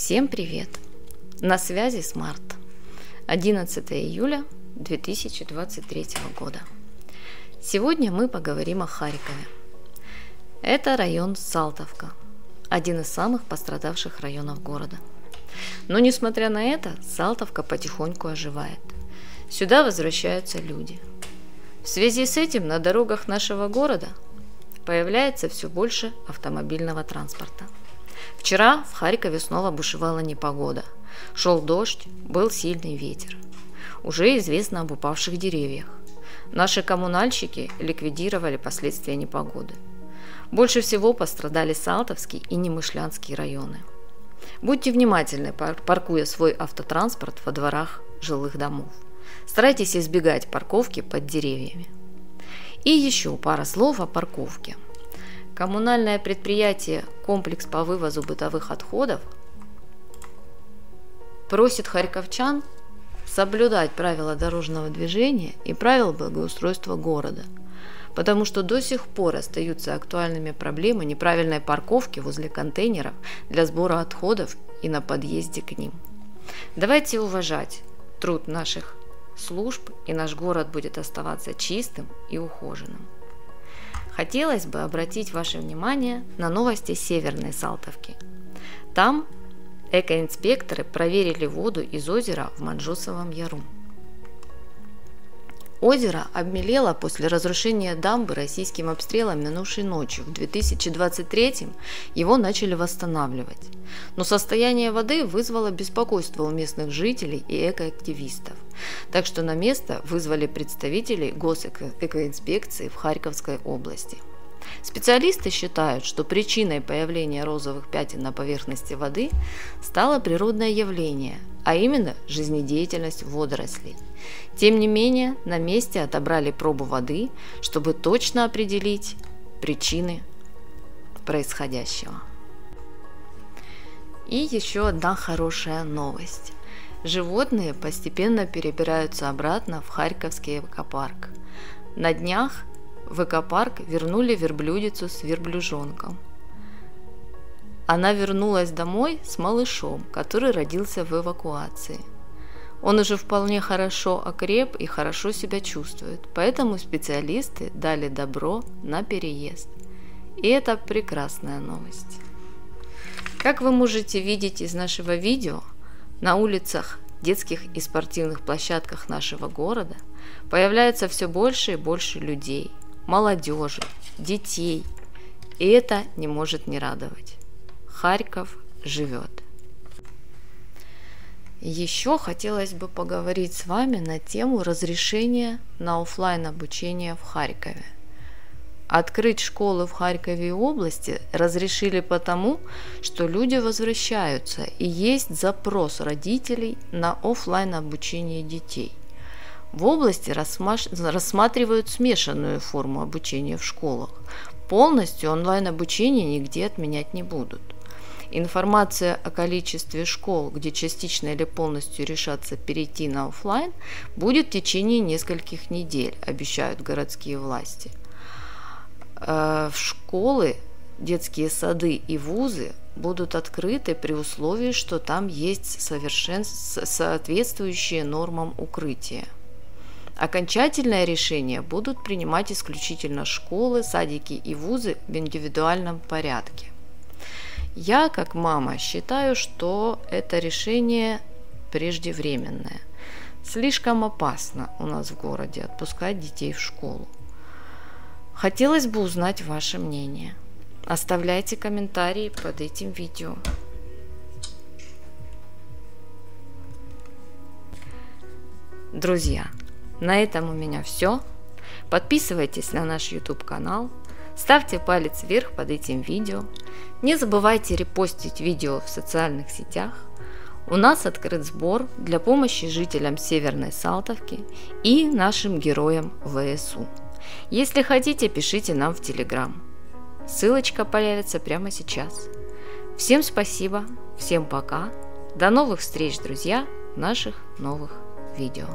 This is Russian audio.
Всем привет! На связи Смарт. 11 июля 2023 года. Сегодня мы поговорим о Харькове. Это район Салтовка, один из самых пострадавших районов города. Но несмотря на это, Салтовка потихоньку оживает. Сюда возвращаются люди. В связи с этим на дорогах нашего города появляется все больше автомобильного транспорта. Вчера в Харькове снова бушевала непогода. Шел дождь, был сильный ветер. Уже известно об упавших деревьях. Наши коммунальщики ликвидировали последствия непогоды. Больше всего пострадали Салтовский и Немышлянский районы. Будьте внимательны, паркуя свой автотранспорт во дворах жилых домов. Старайтесь избегать парковки под деревьями. И еще пара слов о парковке. Коммунальное предприятие «Комплекс по вывозу бытовых отходов» просит харьковчан соблюдать правила дорожного движения и правила благоустройства города, потому что до сих пор остаются актуальными проблемы неправильной парковки возле контейнеров для сбора отходов и на подъезде к ним. Давайте уважать труд наших служб, и наш город будет оставаться чистым и ухоженным. Хотелось бы обратить ваше внимание на новости Северной Салтовки. Там экоинспекторы проверили воду из озера в Манжусовом Яру. Озеро обмелело после разрушения дамбы российским обстрелом минувшей ночью. В 2023 его начали восстанавливать. Но состояние воды вызвало беспокойство у местных жителей и экоактивистов. Так что на место вызвали представителей госэкоинспекции в Харьковской области. Специалисты считают, что причиной появления розовых пятен на поверхности воды стало природное явление, а именно жизнедеятельность водорослей. Тем не менее, на месте отобрали пробу воды, чтобы точно определить причины происходящего. И еще одна хорошая новость. Животные постепенно перебираются обратно в Харьковский экопарк. На днях в экопарк вернули верблюдицу с верблюжонком. Она вернулась домой с малышом, который родился в эвакуации. Он уже вполне хорошо окреп и хорошо себя чувствует, поэтому специалисты дали добро на переезд. И это прекрасная новость. Как вы можете видеть из нашего видео, на улицах, детских и спортивных площадках нашего города появляется все больше и больше людей, молодежи, детей. И это не может не радовать. Харьков живет. Еще хотелось бы поговорить с вами на тему разрешения на офлайн обучение в Харькове. Открыть школы в Харькове и области разрешили потому, что люди возвращаются и есть запрос родителей на офлайн обучение детей. В области рассматривают смешанную форму обучения в школах. Полностью онлайн обучение нигде отменять не будут. Информация о количестве школ, где частично или полностью решатся перейти на офлайн, будет в течение нескольких недель, обещают городские власти. В школы, детские сады и вузы будут открыты при условии, что там есть соответствующие нормам укрытия. Окончательное решение будут принимать исключительно школы, садики и вузы в индивидуальном порядке. Я, как мама, считаю, что это решение преждевременное. Слишком опасно у нас в городе отпускать детей в школу. Хотелось бы узнать ваше мнение. Оставляйте комментарии под этим видео. Друзья, на этом у меня все. Подписывайтесь на наш YouTube канал, ставьте палец вверх под этим видео. Не забывайте репостить видео в социальных сетях. У нас открыт сбор для помощи жителям Северной Салтовки и нашим героям ВСУ. Если хотите, пишите нам в Telegram. Ссылочка появится прямо сейчас. Всем спасибо, всем пока. До новых встреч, друзья, в наших новых видео.